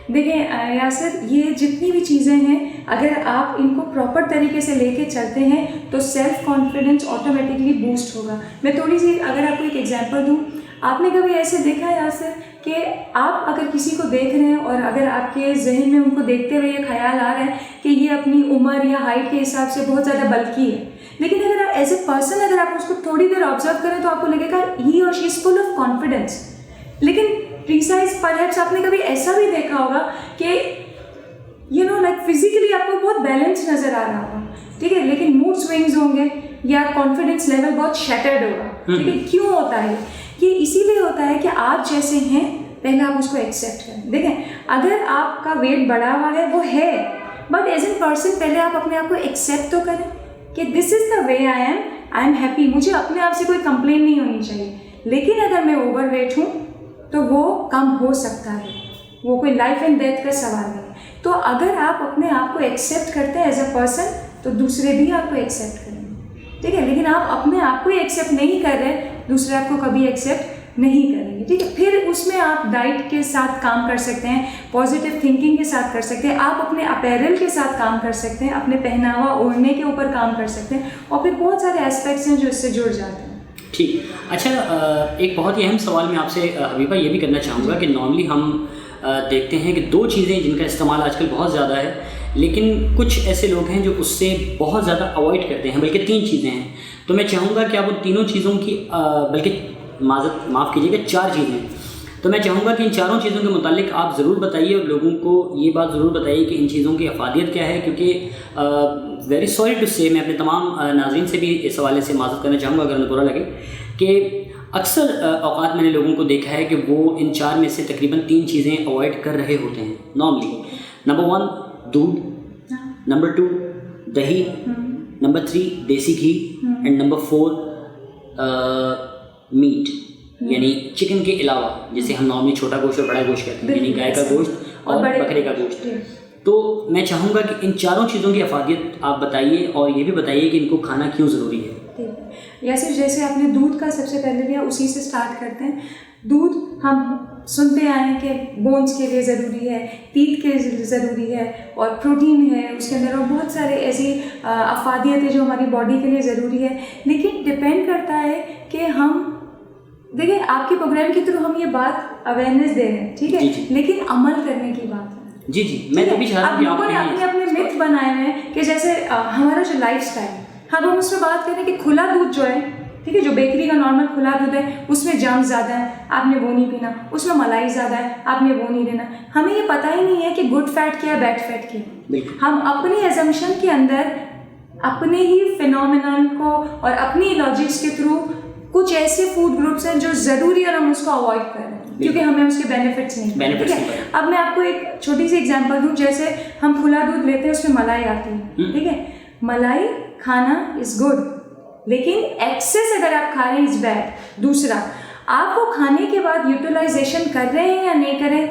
देखिए यासिर, ये जितनी भी चीज़ें हैं, अगर आप इनको प्रॉपर तरीके से लेके चलते हैं तो सेल्फ कॉन्फिडेंस ऑटोमेटिकली बूस्ट होगा। मैं थोड़ी सी अगर आपको एक एग्जांपल दूं, आपने कभी ऐसे देखा है यासिर कि आप अगर किसी को देख रहे हैं और अगर आपके जहन में उनको देखते हुए ये ख्याल आ रहा है कि ये अपनी उम्र या हाइट के हिसाब से बहुत ज़्यादा बल्की है, लेकिन अगर आप एज ए पर्सन अगर आप उसको थोड़ी देर ऑब्जर्व करें तो आपको लगेगा ही और she is full of confidence. लेकिन प्रीसाइज परहैप्स आपने कभी ऐसा भी देखा होगा कि लाइक फिजिकली आपको बहुत बैलेंस नज़र आ रहा होगा, ठीक है, लेकिन मूड स्विंग्स होंगे या कॉन्फिडेंस लेवल बहुत शैटर्ड होगा, ठीक है। क्यों होता है ये? इसीलिए होता है कि आप जैसे हैं पहले आप उसको एक्सेप्ट करें। देखें, अगर आपका वेट बढ़ा हुआ है, वो है, बट एज ए पर्सन पहले आप अपने आप को एक्सेप्ट तो करें कि this is the way I am happy. मुझे अपने आप से कोई कंप्लेन नहीं होनी चाहिए। लेकिन अगर मैं ओवर वेट हूँ तो वो कम हो सकता है, वो कोई लाइफ एंड डेथ का सवाल है। तो अगर आप अपने आप को एक्सेप्ट करते हैं एज अ पर्सन, तो दूसरे भी आपको एक्सेप्ट करेंगे, ठीक है। लेकिन आप अपने आप को एक्सेप्ट नहीं कर रहे, दूसरे आपको कभी एक्सेप्ट नहीं करेंगे, ठीक है। फिर उसमें आप डाइट के साथ काम कर सकते हैं, पॉजिटिव थिंकिंग के साथ कर सकते हैं, आप अपने अपैरल के साथ काम कर सकते हैं, अपने पहनावा ओढ़ने के ऊपर काम कर सकते हैं, और फिर बहुत सारे एस्पेक्ट्स हैं जो इससे जुड़ जाते हैं। ठीक। अच्छा, एक बहुत ही अहम सवाल मैं आपसे हबीबा ये भी करना चाहूँगा कि नॉर्मली हम देखते हैं कि 2 चीज़ें जिनका इस्तेमाल आजकल बहुत ज़्यादा है, लेकिन कुछ ऐसे लोग हैं जो उससे बहुत ज़्यादा अवॉइड करते हैं, बल्कि 3 चीज़ें हैं। तो मैं चाहूँगा कि आप उन तीनों चीज़ों की बल्कि माफ़ कीजिएगा 4 चीज़ें, तो मैं चाहूँगा कि इन चारों चीज़ों के मुतालिक आप ज़रूर बताइए और लोगों को ये बात ज़रूर बताइए कि इन चीज़ों की अफादियत क्या है। क्योंकि वेरी सॉरी टू से, मैं अपने तमाम नाज़रीन से भी इस हवाले से माज़रत करना चाहूँगा अगर उन्हें बुरा लगे, कि अक्सर औक़ात मैंने लोगों को देखा है कि वो इन 4 में से तकरीबन 3 चीज़ें अवॉइड कर रहे होते हैं नॉर्मली। नंबर 1 दूध, नंबर 2 दही, नंबर 3 देसी घी, एंड नंबर 4 मीट, यानी चिकन के अलावा जैसे हम नॉर्मली छोटा गोश्त और बड़ा गोश्त कहते हैं, यानी गाय का गोश्त और बकरे का गोश्त। तो मैं चाहूँगा कि इन चारों चीज़ों की अफादियत आप बताइए और ये भी बताइए कि इनको खाना क्यों ज़रूरी है। या सिर्फ जैसे आपने दूध का सबसे पहले लिया, उसी से स्टार्ट करते हैं। दूध हम सुनते आए हैं कि बोन्स के लिए ज़रूरी है, टीथ के लिए ज़रूरी है, और प्रोटीन है उसके अंदर, और बहुत सारे ऐसी अफादियत है जो हमारी बॉडी के लिए ज़रूरी है। लेकिन डिपेंड करता है कि हम देखिए, आपके प्रोग्राम के थ्रू हम ये बात अवेयरनेस दे रहे हैं, ठीक है, लेकिन अमल करने की बात है। जी जी, मैं तभी चाह रहा हूं कि लोगों ने अपने मिथ बनाए हैं कि जैसे हमारा जो लाइफस्टाइल, हम उसमें बात करें कि खुला दूध जो है ठीक है। जो बेकरी का नॉर्मल खुला दूध है उसमें जम ज़्यादा है, आपने वो नहीं पीना, उसमें मलाई ज़्यादा है, आपने वो नहीं लेना। हमें ये पता ही नहीं है कि गुड फैट क्या है, बैड फैट क्या है। हम अपनी एजम्पशन के अंदर अपने ही फिनोमिनन को और अपनी लॉजिक्स के थ्रू कुछ ऐसे फूड ग्रुप्स हैं जो ज़रूरी है और हम उसको अवॉइड कर रहे हैं क्योंकि हमें उसके बेनिफिट्स नहीं, ठीक है। अब मैं आपको एक छोटी सी एग्जांपल दूं, जैसे हम खुला दूध लेते हैं उसमें मलाई आती है, ठीक है। मलाई खाना इज़ गुड, लेकिन एक्सेस अगर आप खा रहे हैं इज़ बैड। दूसरा, आप वो खाने के बाद यूटिलाइजेशन कर रहे हैं या नहीं कर रहे,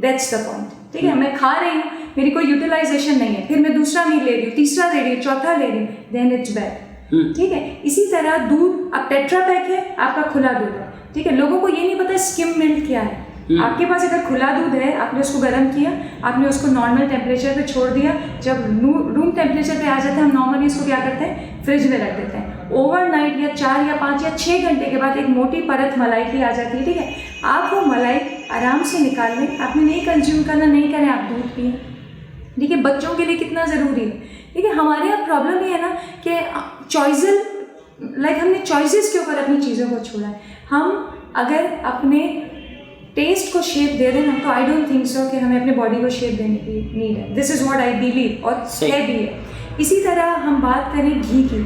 दैट्स द पॉइंट, ठीक है। मैं खा रही हूँ, मेरी कोई यूटिलाइजेशन नहीं है, फिर मैं दूसरा मील ले रही हूँ, तीसरा ले रही हूँ, चौथा ले रही हूँ, देन इट्स बैड, ठीक है। इसी तरह दूध, अब टेट्रा पैक है, आपका खुला दूध है, ठीक है। लोगों को ये नहीं पता स्किम मिल्क क्या है। आपके पास अगर खुला दूध है, आपने उसको गर्म किया, आपने उसको नॉर्मल टेम्परेचर पे छोड़ दिया, जब रूम टेम्परेचर पे आ जाता है, हम नॉर्मली इसको क्या करते हैं, फ्रिज में रख देते हैं। ओवरनाइट या 4 या 5 या 6 घंटे के बाद एक मोटी परत मलाई की आ जाती है, ठीक है। आप वो मलाई आराम से निकाल लें, आपने नहीं कंज्यूम करना, नहीं करें, आप दूध पिए, ठीक है। बच्चों के लिए कितना ज़रूरी है, ठीक है। हमारे यहाँ प्रॉब्लम ये है ना कि चॉइसल हमने चॉइसेस के ऊपर अपनी चीज़ों को छोड़ा है। हम अगर अपने टेस्ट को शेप दे दें ना, तो आई डोंट थिंक सो कि हमें अपने बॉडी को शेप देने की नीड है। This is what I believe, और है भी है। इसी तरह हम बात करें घी की,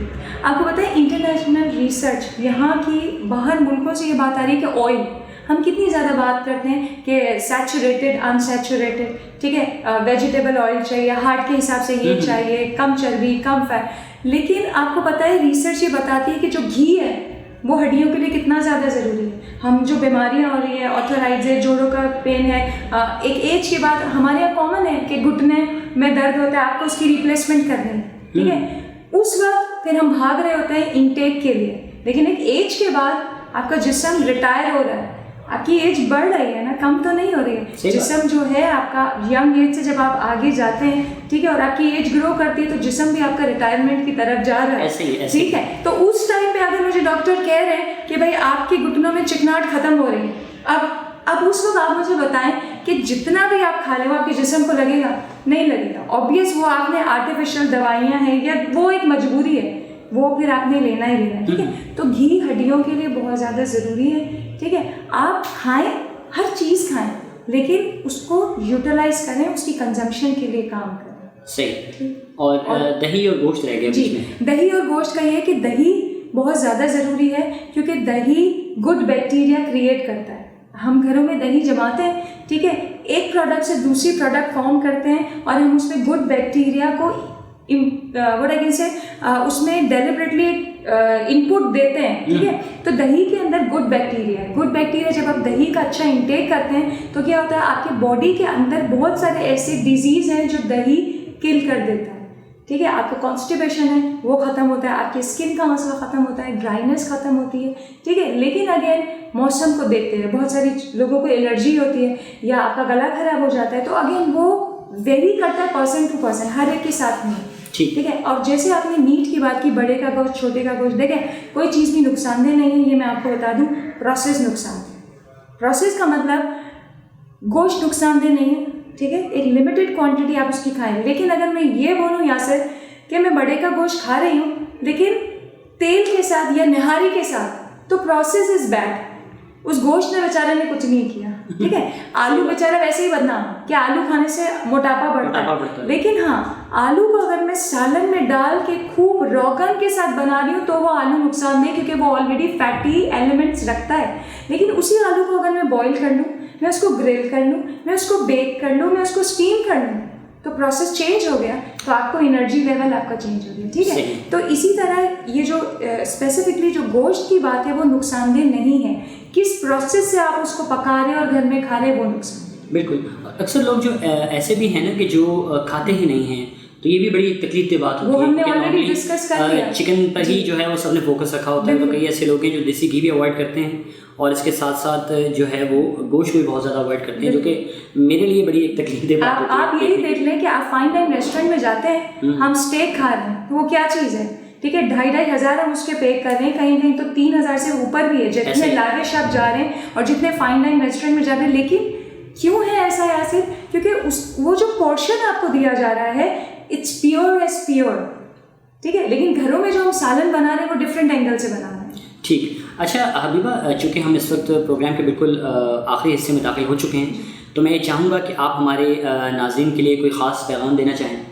आपको पता है इंटरनेशनल रिसर्च यहाँ की, बाहर मुल्कों से ये बात आ रही है कि ऑयल, हम कितनी ज़्यादा बात करते हैं कि सैचुरेटेड, अनसैचुरेटेड, ठीक है, वेजिटेबल ऑयल चाहिए, हार्ट के हिसाब से ये चाहिए, कम चर्बी, कम फैट, लेकिन आपको पता है रिसर्च ये बताती है कि जो घी है वो हड्डियों के लिए कितना ज़्यादा ज़रूरी है। हम जो बीमारियाँ हो रही है, ऑर्थराइटिस है, जोड़ों का पेन है, एक एज के बाद हमारे यहाँ कॉमन है कि घुटने में दर्द होता है, आपको उसकी रिप्लेसमेंट करनी है, ठीक है। उस वक्त फिर हम भाग रहे होते हैं इनटेक के लिए, लेकिन एक एज के बाद आपका जिस्म रिटायर हो रहा है, आपकी एज बढ़ रही है ना, कम तो नहीं हो रही है। जिस्म जो है आपका यंग एज से जब आप आगे जाते हैं, ठीक है, और आपकी एज ग्रो करती है, तो जिस्म भी आपका रिटायरमेंट की तरफ जा रहा है, ठीक है। तो उस टाइम पे अगर मुझे डॉक्टर कह रहे हैं कि भाई आपके घुटनों में चिकनाहट खत्म हो रही है, अब उस वक्त आप मुझे बताएं कि जितना भी आप खा लें वो आपके जिस्म को लगेगा, नहीं लगेगा। ऑब्वियस वो आपने आर्टिफिशियल दवाइयाँ हैं या वो एक मजबूरी है, वो फिर आपने लेना ही लेना है, ठीक है। तो घी हड्डियों के लिए बहुत ज़्यादा ज़रूरी है, ठीक है। आप खाएं, हर चीज़ खाएं, लेकिन उसको यूटिलाइज करें, उसकी कंजम्पशन के लिए काम करें। सही। और दही और गोश्त रह गया बीच में। दही और गोश्त का ये है कि दही बहुत ज़्यादा ज़रूरी है, क्योंकि दही गुड बैक्टीरिया क्रिएट करता है। हम घरों में दही जमाते हैं, ठीक है, एक प्रोडक्ट से दूसरी प्रोडक्ट फॉर्म करते हैं और हम उसमें गुड बैक्टीरिया को व्हाट आई कैन से उसमें डेलिबरेटली इनपुट देते हैं, ठीक है। तो दही के अंदर गुड बैक्टीरिया जब आप दही का अच्छा इंटेक करते हैं तो क्या होता है, आपके बॉडी के अंदर बहुत सारे ऐसे डिजीज़ हैं जो दही किल कर देता है, ठीक है। आपका कॉन्स्टिपेशन है वो ख़त्म होता है, आपकी स्किन का मसला ख़त्म होता है, ड्राइनेस ख़त्म होती है, ठीक है। लेकिन अगेन मौसम को देखते हैं, बहुत सारी लोगों को एलर्जी होती है या आपका गला खराब हो जाता है, तो अगेन वो वेरी करता है पर्सन टू पर्सन, हर एक के साथ नहीं, ठीक है। और जैसे आपने मीट की बात की, बड़े का गोश्त, छोटे का गोश्त, देखें कोई चीज़ भी नुकसानदेह नहीं है, ये मैं आपको बता दूं, प्रोसेस नुकसानदेह। प्रोसेस का मतलब गोश्त नुकसानदेह नहीं है, ठीक है, एक लिमिटेड क्वांटिटी आप उसकी खाएं। लेकिन अगर मैं ये बोलूँ यासिर कि मैं बड़े का गोश्त खा रही हूँ लेकिन तेल के साथ या निहारी के साथ, तो प्रोसेस इज़ बैड। उस गोश्त ने बेचारे ने कुछ नहीं किया, ठीक है। आलू बेचारा वैसे ही बदनाम कि आलू खाने से मोटापा बढ़ता है, लेकिन हाँ, आलू को अगर मैं सालन में डाल के खूब रोगन के साथ बना रही हूँ तो वो आलू नुकसान नहीं, क्योंकि वो ऑलरेडी फैटी एलिमेंट्स रखता है। लेकिन उसी आलू को अगर मैं बॉईल कर लूँ, मैं उसको ग्रिल कर लूँ, मैं उसको बेक कर लूँ, मैं उसको स्टीम कर लूँ, तो प्रोसेस चेंज हो गया, तो आपको एनर्जी लेवल आपका चेंज हो गया, ठीक है। तो इसी तरह ये जो स्पेसिफिकली जो गोश्त की बात है वो नुकसानदेह नहीं है, किस प्रोसेस से आप उसको पका रहे और घर में खा रहे वो नुकसान। बिल्कुल। अक्सर लोग जो ऐसे भी हैं ना कि जो खाते ही नहीं हैं, तो ये भी बड़ी तकलीफ की बात होती है। वो हमने ऑलरेडी डिस्कस कर लिया, चिकन पर ही जो है वो सबने फोकस रखा होता है। तो कई ऐसे लोग हैं जो देसी घी भी अवॉइड करते हैं और इसके साथ साथ जो है वो गोश्त भी बहुत ज़्यादा अवॉइड करते हैं, जो कि मेरे लिए बड़ी एक तकलीफ की बात होती है। आप यही देख लें कि आप फाइन डाइन रेस्टोरेंट में जाते हैं, हम स्टेक खा रहे हैं, तो वो क्या चीज़ है, ठीक है, 2,500 हम उसके पे कर रहे हैं, कहीं कहीं तो 3,000 से ऊपर भी है, जितने लाविश आप जा रहे हैं और जितने फाइन डाइन रेस्टोरेंट में जा रहे हैं। लेकिन क्यों है ऐसा यासिर? क्योंकि वो जो पोर्शन आपको दिया जा रहा है इट्स प्योर एज प्योर, ठीक है। लेकिन घरों में जो हम सालन बना रहे हैं वो डिफरेंट एंगल से बना रहे हैं, ठीक। अच्छा हबीबा, चूँकि हम इस वक्त प्रोग्राम के बिल्कुल आखिरी हिस्से में दाखिल हो चुके हैं, तो मैं चाहूँगा कि आप हमारे नाज़रीन के लिए कोई ख़ास पैगाम देना चाहें।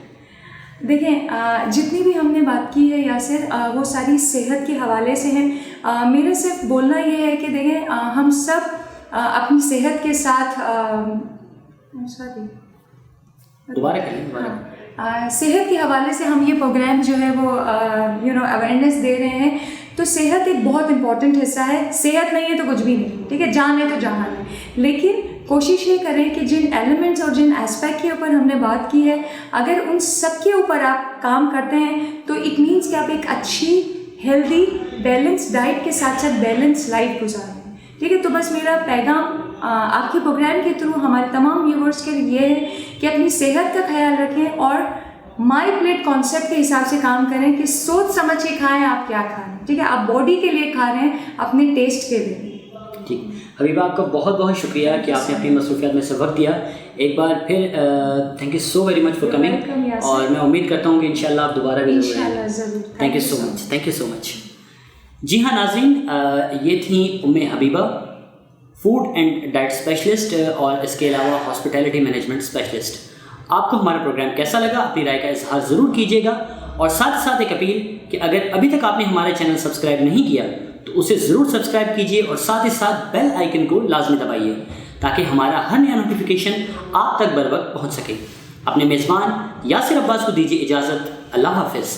देखें, जितनी भी हमने बात की है यासिर, वो सारी सेहत के हवाले से है। मेरा सिर्फ बोलना ये है कि देखें, हम सब अपनी सेहत के साथ दोबारा करें। सेहत के हवाले से हम ये प्रोग्राम जो है वो अवेयरनेस दे रहे हैं। तो सेहत एक बहुत इम्पॉर्टेंट हिस्सा है। सेहत नहीं है तो कुछ भी नहीं, ठीक है। जान है तो जहान है। लेकिन कोशिश ये करें कि जिन एलिमेंट्स और जिन एस्पेक्ट के ऊपर हमने बात की है, अगर उन सब के ऊपर आप काम करते हैं तो इट मीन्स कि आप एक अच्छी हेल्दी बैलेंस डाइट के साथ साथ बैलेंस लाइफ गुजार रहे हैं, ठीक है। तो बस मेरा पैगाम आपके प्रोग्राम के थ्रू हमारे तमाम व्यूवर्स के लिए ये है कि अपनी सेहत का ख्याल रखें और माई प्लेट कॉन्सेप्ट के हिसाब से काम करें कि सोच समझ के खाएं आप क्या खा रहे हैं, ठीक है। आप बॉडी के लिए खा रहे हैं, अपने टेस्ट के लिए। ठीक। हबीबा, आपका बहुत बहुत शुक्रिया कि आपने अपनी मसरूफियात में से वक्त दिया। एक बार फिर thank you so very much for coming, और मैं उम्मीद करता हूँ कि इंशाल्लाह आप दोबारा भी ज़रूर। Thank you so much, thank you so much. जी हाँ नाज़रीन, ये थी Umme Habiba, food and diet specialist और इसके अलावा हॉस्पिटैलिटी मैनेजमेंट स्पेशलिस्ट। आपको हमारा प्रोग्राम कैसा लगा, अपनी राय का इजहार ज़रूर कीजिएगा, और साथ एक अपील कि अगर अभी तक आपने हमारा चैनल सब्सक्राइब नहीं किया तो उसे ज़रूर सब्सक्राइब कीजिए, और साथ ही साथ बेल आइकन को लाजमी दबाइए ताकि हमारा हर नया नोटिफिकेशन आप तक बर वक्त पहुँच सके। अपने मेज़बान यासिर अब्बास को दीजिए इजाज़त। अल्लाह हाफ़िज़।